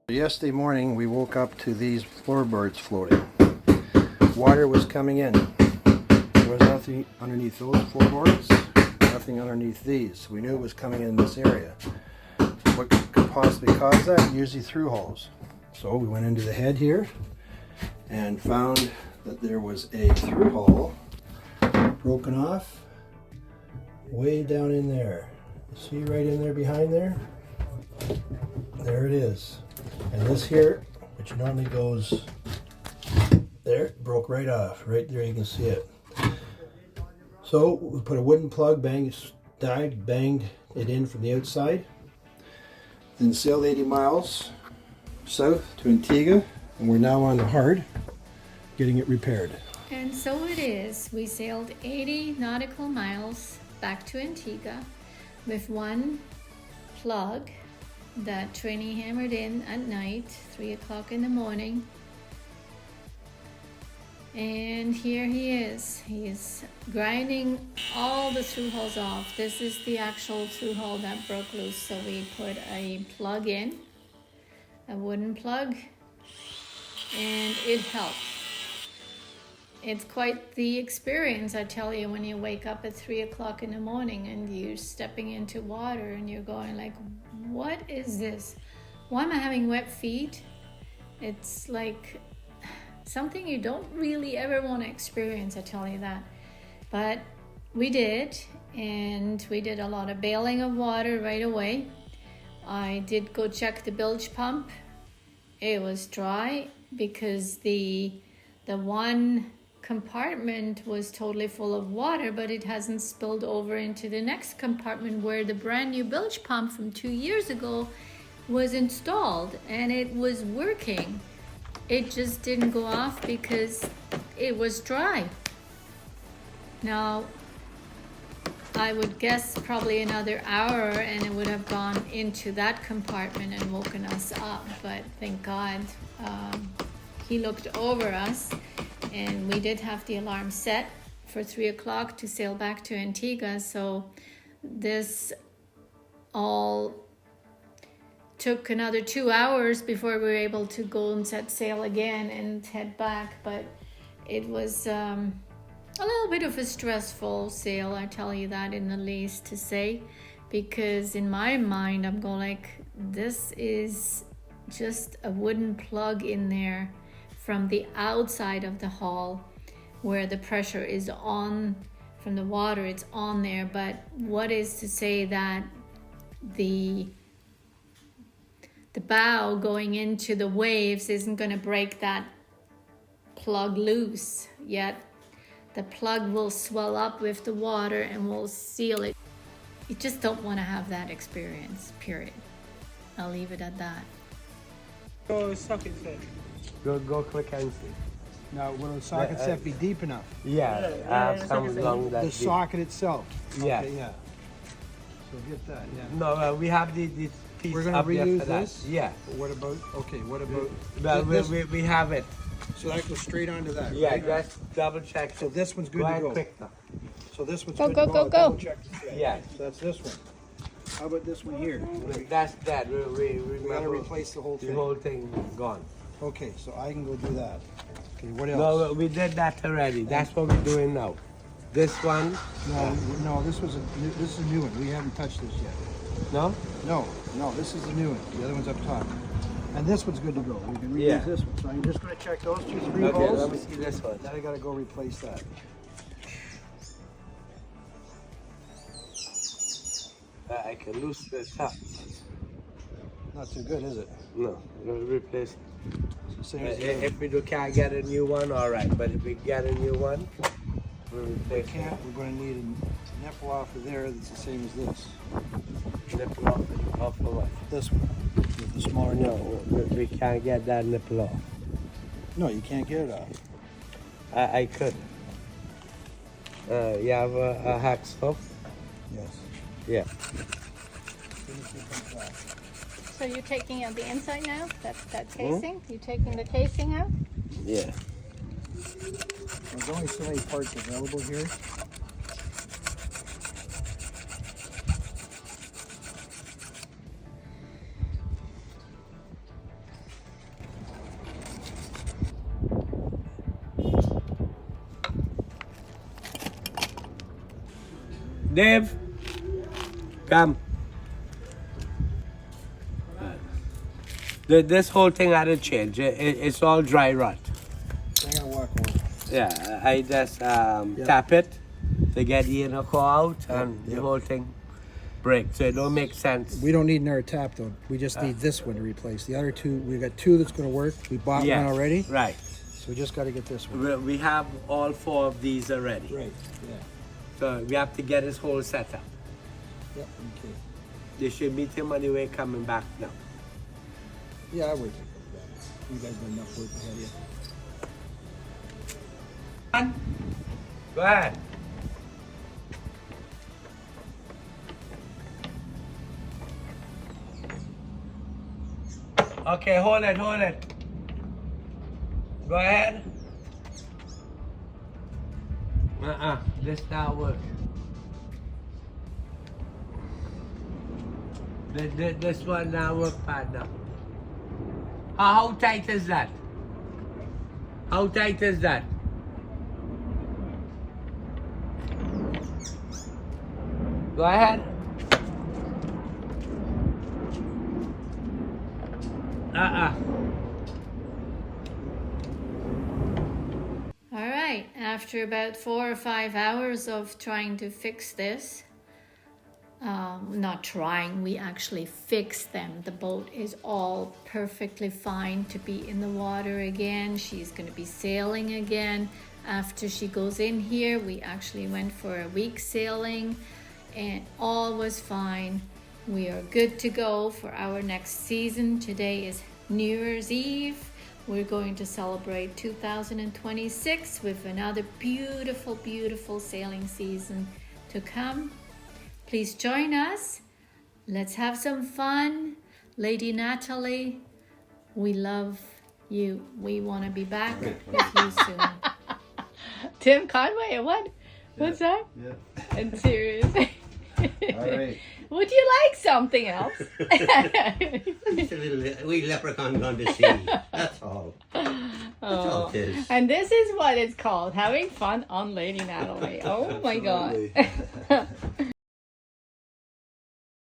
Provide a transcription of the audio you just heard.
Yesterday morning we woke up to these floorboards floating. Water was coming in. There was nothing underneath those floorboards, nothing underneath these. We knew it was coming in this area. What could possibly cause that? Usually through-hulls. So we went into the head here and found that there was a through-hull broken off way down in there. See right in there behind there? There it is. And this here, which normally goes there, broke right off. Right there you can see it. So we put a wooden plug, banged it in from the outside. Then sailed 80 miles south to Antigua, and we're now on the hard, getting it repaired. And so it is. We sailed 80 nautical miles back to Antigua with one plug that Trini hammered in at night, 3 o'clock in the morning. And here he is. He is grinding all the through-hulls off. This is the actual through-hull that broke loose. So we put a plug in, a wooden plug, and it helped. It's quite the experience, I tell you, when you wake up at 3 o'clock in the morning and you're stepping into water and you're going like, what is this? Why am I having wet feet? It's like something you don't really ever want to experience, I tell you that. But we did, and we did a lot of bailing of water right away. I did go check the bilge pump. It was dry because the one compartment was totally full of water, but it hasn't spilled over into the next compartment where the brand new bilge pump from 2 years ago was installed, and it was working. It just didn't go off because it was dry. Now, I would guess probably another hour and it would have gone into that compartment and woken us up, but thank God he looked over us. And we did have the alarm set for 3 o'clock to sail back to Antigua. So this all took another 2 hours before we were able to go and set sail again and head back. But it was a little bit of a stressful sail, I tell you that in the least to say. Because in my mind, I'm going like, this is just a wooden plug in there from the outside of the hull where the pressure is on from the water, it's on there. But what is to say that the bow going into the waves isn't going to break that plug loose? Yet the plug will swell up with the water and will seal it. You just don't want to have that experience, period. I'll leave it at that. Go socket set. Go click and see. Now, will the socket set be deep enough? Yeah, some along that. The socket itself? Yeah. Okay, yeah. So get that, yeah. No, we have the piece We're going up to there reuse for that. this? Yeah. What about, okay, what about? Well, this? we have it. So that goes straight onto that, Yeah, right? just double check. So this one's good Go to ahead go. quick now. So this one's Go, good go, to go, go. go. Double check the set. Yeah. So that's this one. How about this one here? That's that. We We gotta remember replace the whole the thing. whole thing gone. Okay, so I can go do that. Okay, what else? No, we did that already. That's what we're doing now. This one. No, this is a new one. We haven't touched this yet. No? No, this is the new one. The other one's up top. And this one's good to go. We can reuse Yeah. this one. So I'm just going to check those three Okay, holes. let me see this one. Then I got to go replace that. I can lose this up. Not too good, is it? No, we'll replace. It's the same as the other. If we can't get a new one, all right. But if we get a new one, we'll replace it. We're going to need a nipple off of there that's the same as this. Nipple off of what? This one, with the smaller nipple. No, we can't get that nipple off. No, you can't get it off. I could. You have a hacksaw? Yes. Yeah. So you're taking out the inside now? That casing? You're taking the casing out? Yeah. There's only so many parts available here. Dave, come. This whole thing had to change. It's all dry rot. I gotta walk over. Yeah, I just tap it to get the inner core out and the whole thing breaks. So it don't make sense. We don't need another tap though. We just need this one to replace. The other two, we got two that's gonna work. We bought one already. Right. So we just gotta get this one. We have all 4 of these already. Right, yeah. So we have to get this whole setup. Yep, okay. They should meet him on the way coming back now. Yeah, I wait. You guys got enough work ahead of you. Go ahead. Okay, hold it. Go ahead. This not work. This one not work, partner. How tight is that? How tight is that? Go ahead. All right, after about 4 or 5 hours of trying to fix this, not trying, we actually fixed them. The boat is all perfectly fine to be in the water again. She's going to be sailing again. After she goes in here, we actually went for a week sailing and all was fine. We are good to go for our next season. Today is New Year's Eve. We're going to celebrate 2026 with another beautiful, beautiful sailing season to come. Please join us. Let's have some fun. Lady Natalie, we love you. We want to be back with you soon. Tim Conway, what? What's that? Yeah. I'm serious. All right. Would you like something else? It's a little wee leprechaun gone to sea. That's all. That's all it is. And this is what it's called, having fun on Lady Natalie. Oh my God.